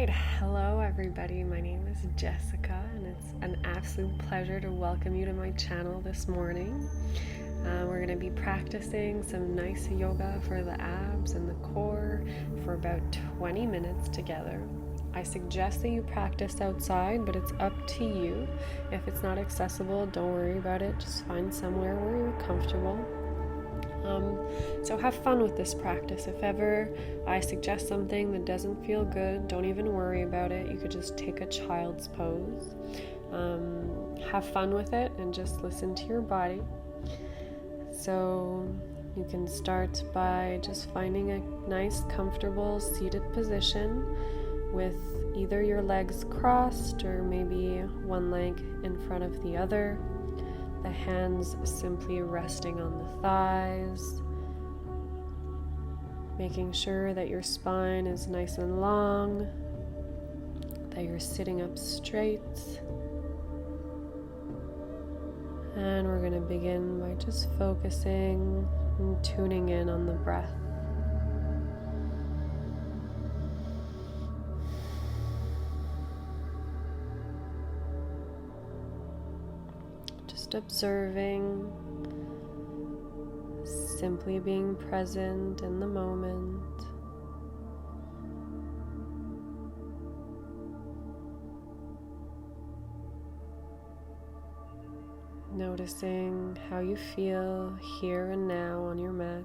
right, hello everybody. My name is Jessica, and it's an absolute pleasure to welcome you to my channel this morning. We're going to be practicing some nice yoga for the abs and the core for about 20 minutes together. I suggest that you practice outside, but it's up to you. If it's not accessible, don't worry about it. Just find somewhere where you're comfortable. So have fun with this practice. If ever I suggest something that doesn't feel good, don't even worry about it. You could just take a child's pose. Have fun with it and just listen to your body. So you can start by just finding a nice, comfortable seated position with either your legs crossed or maybe one leg in front of the other. The hands simply resting on the thighs, making sure that your spine is nice and long, that you're sitting up straight. And we're going to begin by just focusing and tuning in on the breath. Just observing, simply being present in the moment. Noticing how you feel here and now on your mat.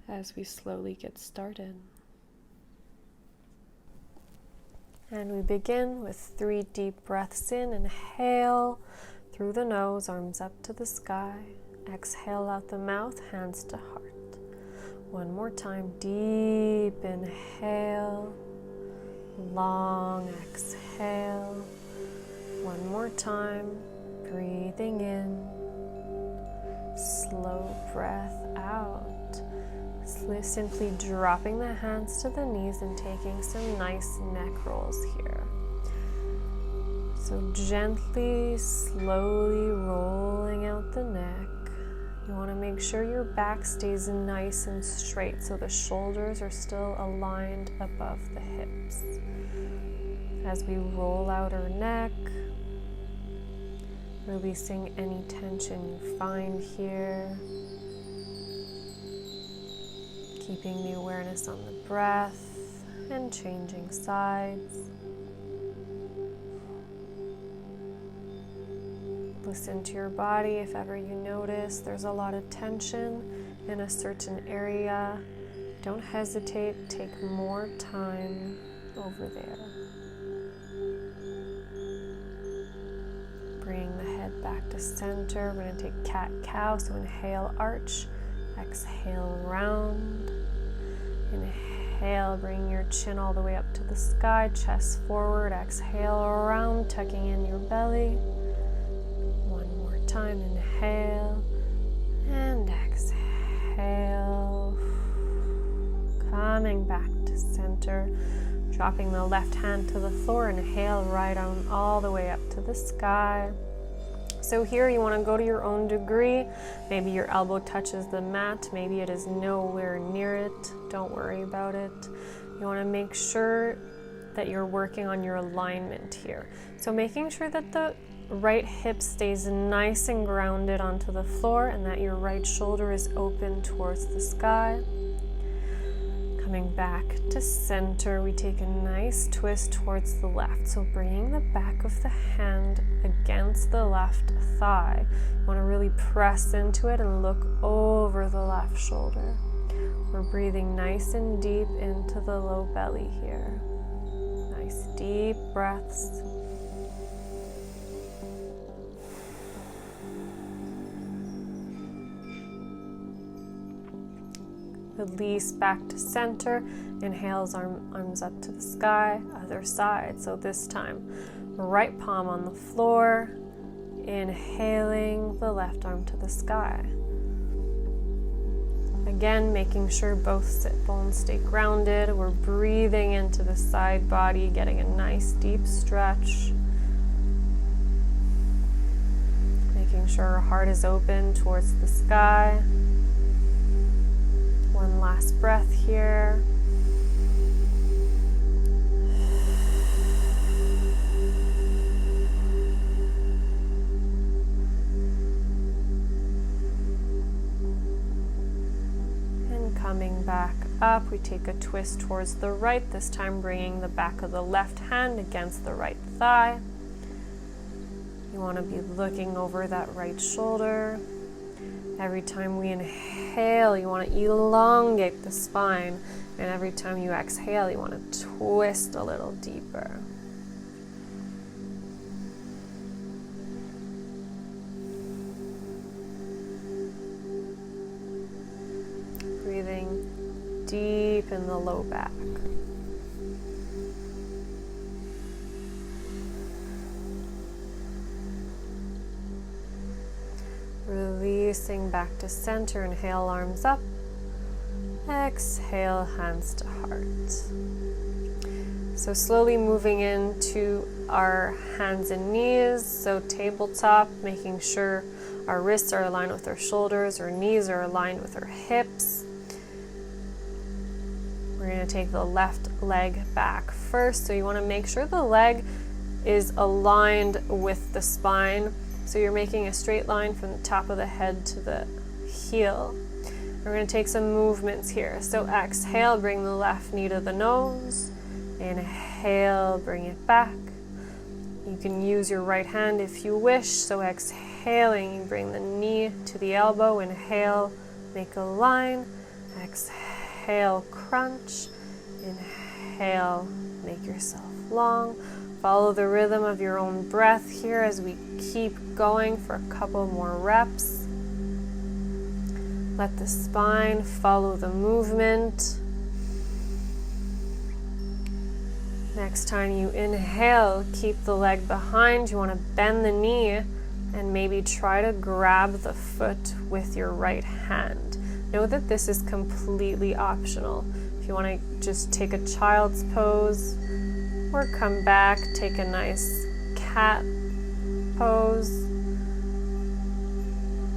As we slowly get started. And we begin with 3 deep breaths in. Inhale through the nose, arms up to the sky. Exhale out the mouth, hands to heart. One more time, deep inhale, long exhale. One more time, breathing in, slow breath out. Simply dropping the hands to the knees and taking some nice neck rolls here. So gently, slowly rolling out the neck. You want to make sure your back stays nice and straight so the shoulders are still aligned above the hips. As we roll out our neck, releasing any tension you find here. Keeping the awareness on the breath and changing sides. Listen to your body if ever you notice there's a lot of tension in a certain area. Don't hesitate, take more time over there. Bring the head back to center. We're going to take cat-cow, so inhale, arch. Exhale, round. Inhale, bring your chin all the way up to the sky, chest forward. Exhale, round, tucking in your belly. One more time, inhale and exhale. Coming back to center, dropping the left hand to the floor. Inhale, right arm all the way up to the sky. So here you want to go to your own degree. Maybe your elbow touches the mat. Maybe it is nowhere near it. Don't worry about it. You want to make sure that you're working on your alignment here. So making sure that the right hip stays nice and grounded onto the floor and that your right shoulder is open towards the sky. Coming back to center, we take a nice twist towards the left. So bringing the back of the hand against the left thigh. You want to really press into it and look over the left shoulder. We're breathing nice and deep into the low belly here. Nice deep breaths. Release back to center. Inhales, arms up to the sky. Other side. So this time, right palm on the floor. Inhaling the left arm to the sky. Again, making sure both sit bones stay grounded. We're breathing into the side body, getting a nice deep stretch. Making sure our heart is open towards the sky. One last breath here. Coming back up, we take a twist towards the right, this time bringing the back of the left hand against the right thigh. You want to be looking over that right shoulder. Every time we inhale, you want to elongate the spine, and every time you exhale, you want to twist a little deeper. Breathing deep in the low back. Releasing back to center. Inhale, arms up. Exhale, hands to heart. So slowly moving into our hands and knees. So tabletop, making sure our wrists are aligned with our shoulders, our knees are aligned with our hips. We're going to take the left leg back first. So you want to make sure the leg is aligned with the spine. So you're making a straight line from the top of the head to the heel. We're going to take some movements here. So exhale, bring the left knee to the nose. Inhale, bring it back. You can use your right hand if you wish. So exhaling, you bring the knee to the elbow. Inhale, make a line. Exhale, crunch. Inhale, make yourself long. Follow the rhythm of your own breath here as we keep going for a couple more reps. Let the spine follow the movement. Next time you inhale, keep the leg behind. You want to bend the knee and maybe try to grab the foot with your right hand. Know that this is completely optional. If you want to just take a child's pose or come back, take a nice cat pose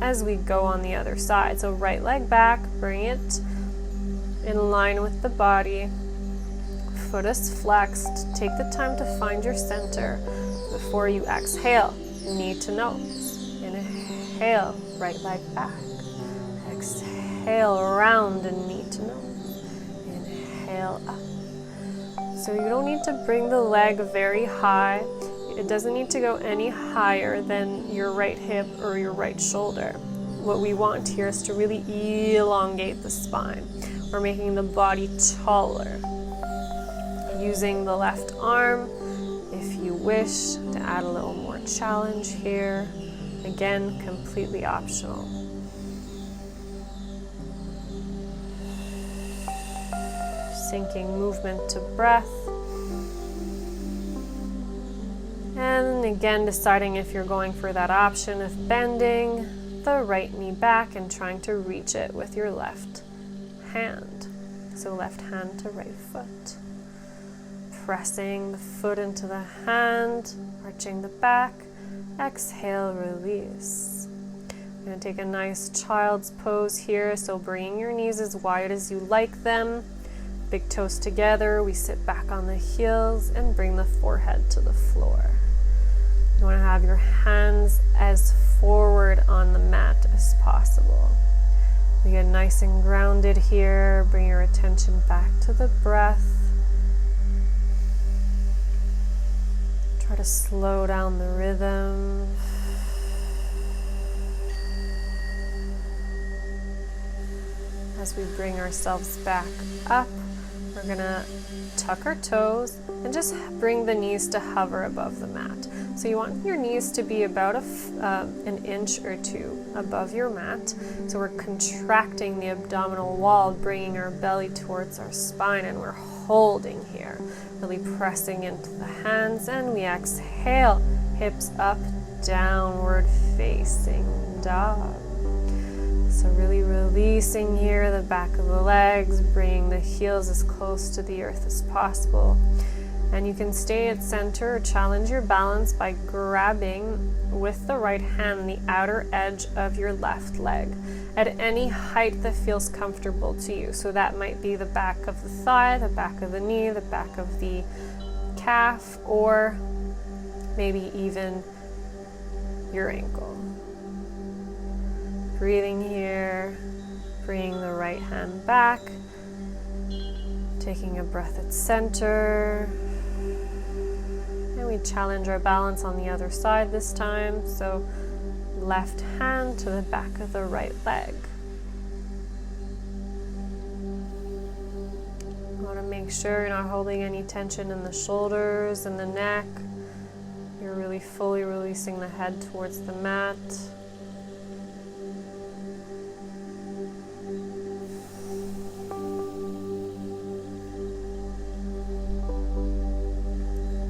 as we go on the other side. So right leg back, bring it in line with the body. Foot is flexed. Take the time to find your center before you exhale. Knee to nose. Inhale, right leg back. Exhale, round and knee to nose. Inhale, up. So you don't need to bring the leg very high. It doesn't need to go any higher than your right hip or your right shoulder. What we want here is to really elongate the spine. We're making the body taller. Using the left arm if you wish to add a little more challenge here. Again, completely optional. Syncing movement to breath. And again, deciding if you're going for that option of bending the right knee back and trying to reach it with your left hand. So left hand to right foot. Pressing the foot into the hand, arching the back. Exhale, release. I'm going to take a nice child's pose here. So bringing your knees as wide as you like them. Big toes together, we sit back on the heels and bring the forehead to the floor. You want to have your hands as forward on the mat as possible. We get nice and grounded here. Bring your attention back to the breath. Try to slow down the rhythm. As we bring ourselves back up, we're gonna tuck our toes and just bring the knees to hover above the mat. So you want your knees to be about an inch or two above your mat. So we're contracting the abdominal wall, bringing our belly towards our spine, and we're holding here, really pressing into the hands, and we exhale, hips up, downward facing dog. So really releasing here the back of the legs, bringing the heels as close to the earth as possible. And you can stay at center or challenge your balance by grabbing with the right hand the outer edge of your left leg at any height that feels comfortable to you. So that might be the back of the thigh, the back of the knee, the back of the calf, or maybe even your ankle. Breathing here, bringing the right hand back, taking a breath at center. And we challenge our balance on the other side this time. So left hand to the back of the right leg. You want to make sure you're not holding any tension in the shoulders and the neck. You're really fully releasing the head towards the mat.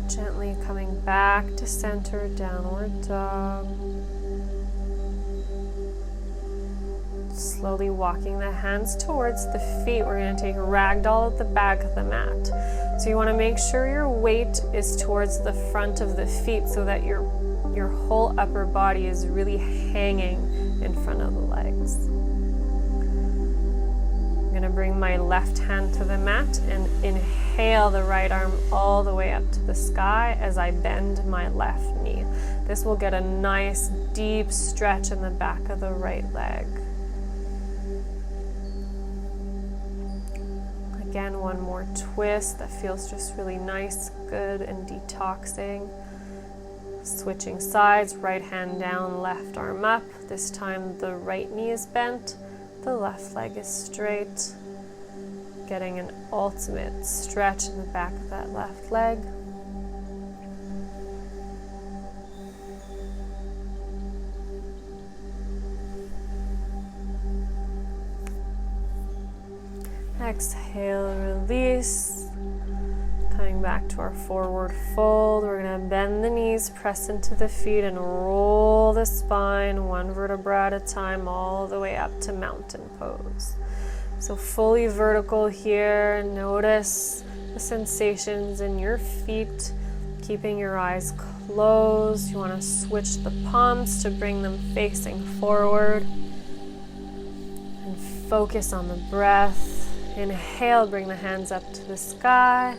Gently coming back to center, downward dog. Slowly walking the hands towards the feet. We're going to take a ragdoll at the back of the mat. So you want to make sure your weight is towards the front of the feet so that your whole upper body is really hanging in front of the legs. I'm going to bring my left hand to the mat and inhale the right arm all the way up to the sky as I bend my left knee. This will get a nice deep stretch in the back of the right leg. Again, one more twist that feels just really nice, good, and detoxing. Switching sides, right hand down, left arm up. This time the right knee is bent, the left leg is straight. Getting an ultimate stretch in the back of that left leg. Exhale, release. Coming back to our forward fold. We're going to bend the knees, press into the feet, and roll the spine one vertebra at a time all the way up to mountain pose. So fully vertical here. Notice the sensations in your feet, keeping your eyes closed. You want to switch the palms to bring them facing forward. And focus on the breath. Inhale, bring the hands up to the sky.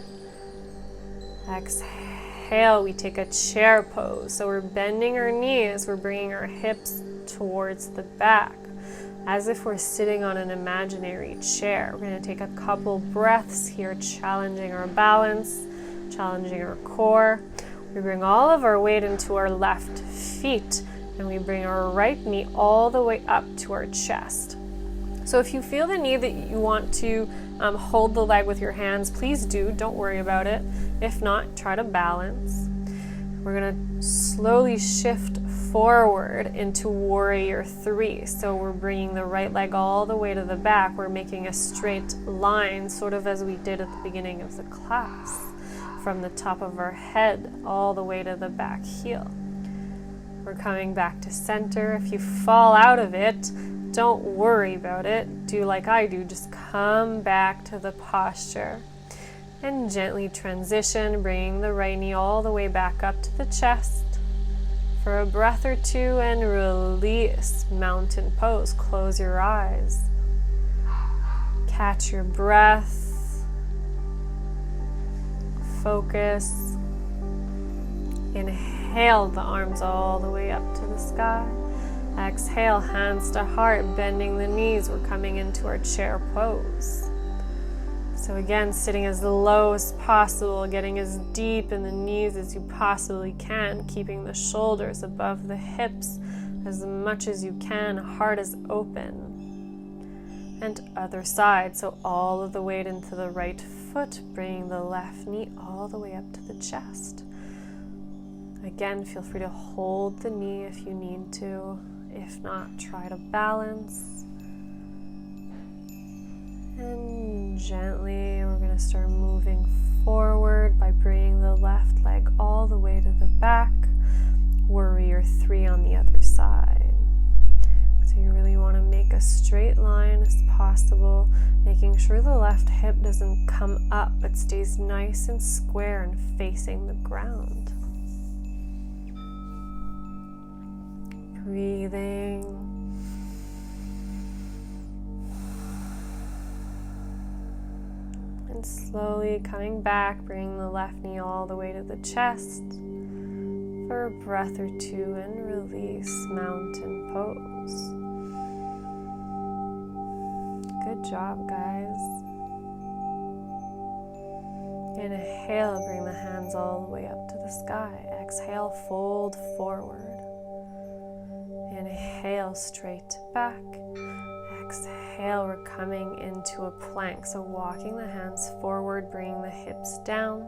Exhale, we take a chair pose. So we're bending our knees, we're bringing our hips towards the back, as if we're sitting on an imaginary chair. We're going to take a couple breaths here, challenging our balance, challenging our core. We bring all of our weight into our left feet, and we bring our right knee all the way up to our chest. So if you feel the need that you want to hold the leg with your hands, please do. Don't worry about it. If not, try to balance. We're going to slowly shift forward into Warrior 3. So we're bringing the right leg all the way to the back. We're making a straight line, sort of as we did at the beginning of the class, from the top of our head all the way to the back heel. We're coming back to center. If you fall out of it, don't worry about it. Do like I do. Just come back to the posture and gently transition, bringing the right knee all the way back up to the chest for a breath or two and release. Mountain pose. Close your eyes. Catch your breath. Focus. Inhale the arms all the way up to the sky. Exhale, hands to heart, bending the knees. We're coming into our chair pose. So again, sitting as low as possible, getting as deep in the knees as you possibly can, keeping the shoulders above the hips as much as you can, heart is open. And other side, so all of the weight into the right foot, bringing the left knee all the way up to the chest. Again, feel free to hold the knee if you need to. If not, try to balance. And gently, we're going to start moving forward by bringing the left leg all the way to the back. Warrior 3 on the other side. So you really want to make make a straight line as possible, making sure the left hip doesn't come up but stays nice and square and facing the ground. Breathing. And slowly coming back, bringing the left knee all the way to the chest for a breath or two and release, mountain pose. Good job, guys. Inhale, bring the hands all the way up to the sky. Exhale, fold forward. Inhale, straight back. Exhale, we're coming into a plank. So walking the hands forward, bringing the hips down.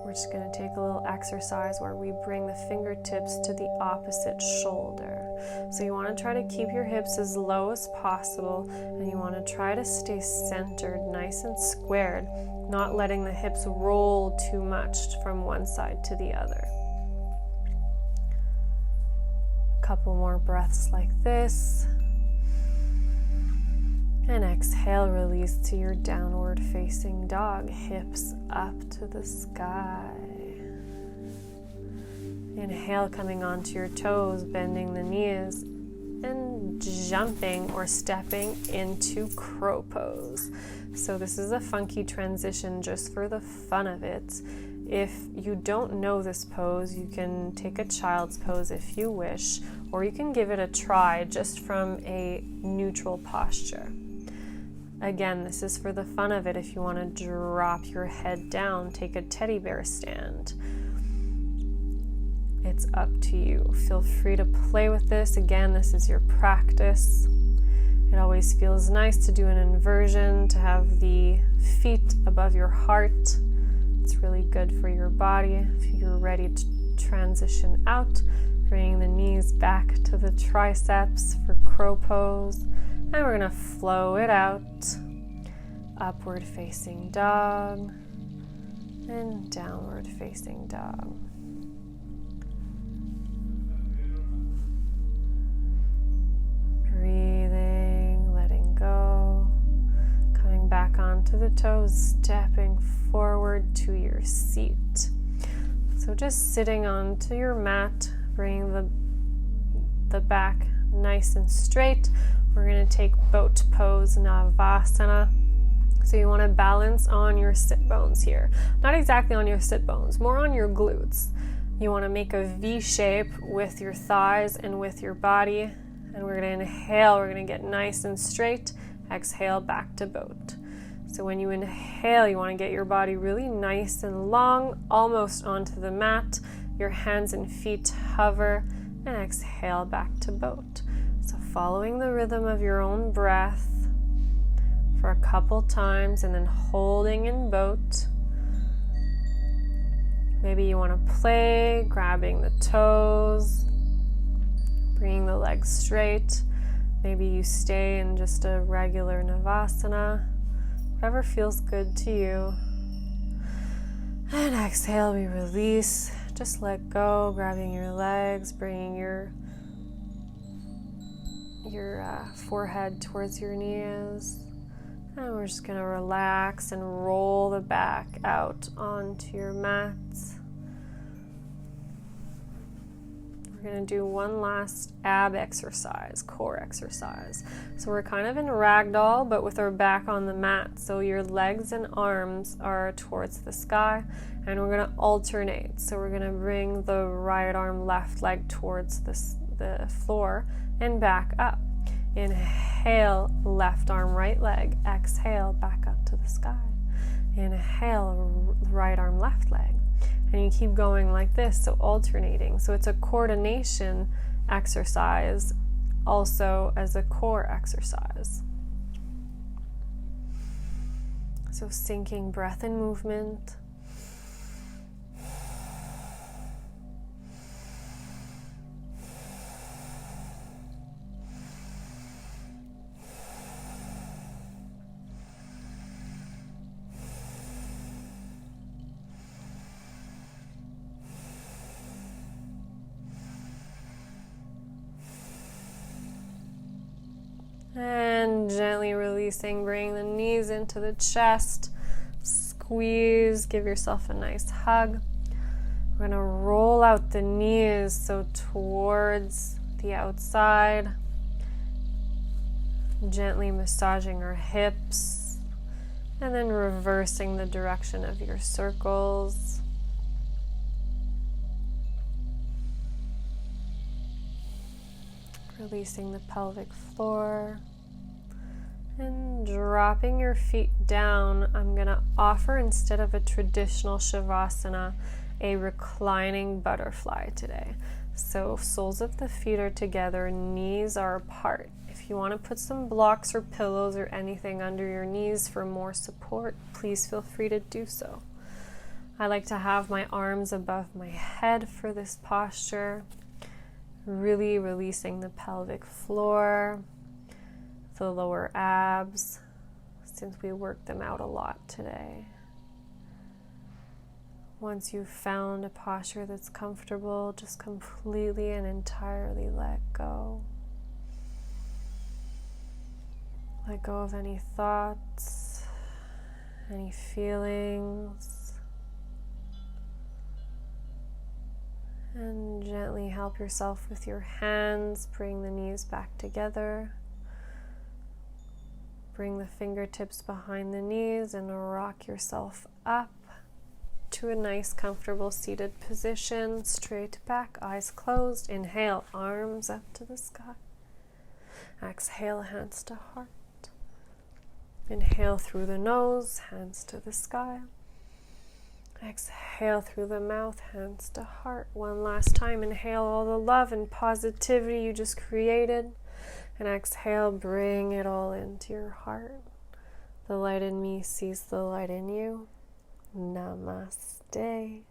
We're just going to take a little exercise where we bring the fingertips to the opposite shoulder. So you want to try to keep your hips as low as possible, and you want to try to stay centered, nice and squared, not letting the hips roll too much from one side to the other. A couple more breaths like this. And exhale, release to your downward facing dog, hips up to the sky. Inhale, coming onto your toes, bending the knees, and jumping or stepping into crow pose. So this is a funky transition just for the fun of it. If you don't know this pose, you can take a child's pose if you wish, or you can give it a try just from a neutral posture. Again, this is for the fun of it. If you want to drop your head down, take a teddy bear stand. It's up to you. Feel free to play with this. Again, this is your practice. It always feels nice to do an inversion, to have the feet above your heart. It's really good for your body. If you're ready to transition out, bringing the knees back to the triceps for crow pose. And we're going to flow it out. Upward facing dog and downward facing dog. Breathing, letting go. Coming back onto the toes, stepping forward to your seat. So just sitting onto your mat, bringing the back nice and straight. We're going to take boat pose, Navasana. So you want to balance on your sit bones here. Not exactly on your sit bones, more on your glutes. You want to make a V shape with your thighs and with your body. And we're going to inhale, we're going to get nice and straight. Exhale, back to boat. So when you inhale, you want to get your body really nice and long, almost onto the mat. Your hands and feet hover, and exhale, back to boat. So following the rhythm of your own breath for a couple times, and then holding in boat. Maybe you want to play, grabbing the toes, bringing the legs straight. Maybe you stay in just a regular Navasana, whatever feels good to you. And exhale, we release. Just let go, grabbing your legs, bringing your forehead towards your knees. And we're just going to relax and roll the back out onto your mats. We're going to do one last ab exercise, core exercise. So we're kind of in ragdoll, but with our back on the mat. So your legs and arms are towards the sky, and we're going to alternate. So we're going to bring the right arm, left leg towards the floor and back up. Inhale, left arm, right leg. Exhale, back up to the sky. Inhale, right arm, left leg. And you keep going like this, so alternating. So it's a coordination exercise also as a core exercise. So syncing breath and movement. And gently releasing, bring the knees into the chest. Squeeze, give yourself a nice hug. We're gonna roll out the knees so towards the outside. Gently massaging our hips. And then reversing the direction of your circles. Releasing the pelvic floor. And dropping your feet down, I'm going to offer, instead of a traditional Shavasana, a reclining butterfly today. So soles of the feet are together, knees are apart. If you want to put some blocks or pillows or anything under your knees for more support, please feel free to do so. I like to have my arms above my head for this posture, really releasing the pelvic floor, the lower abs, since we worked them out a lot today. Once you've found a posture that's comfortable, just completely and entirely let go. Let go of any thoughts, any feelings, and gently help yourself with your hands. Bring the knees back together. Bring the fingertips behind the knees and rock yourself up to a nice, comfortable seated position. Straight back, eyes closed. Inhale, arms up to the sky. Exhale, hands to heart. Inhale through the nose, hands to the sky. Exhale through the mouth, hands to heart. One last time, inhale all the love and positivity you just created. And exhale, bring it all into your heart. The light in me sees the light in you. Namaste.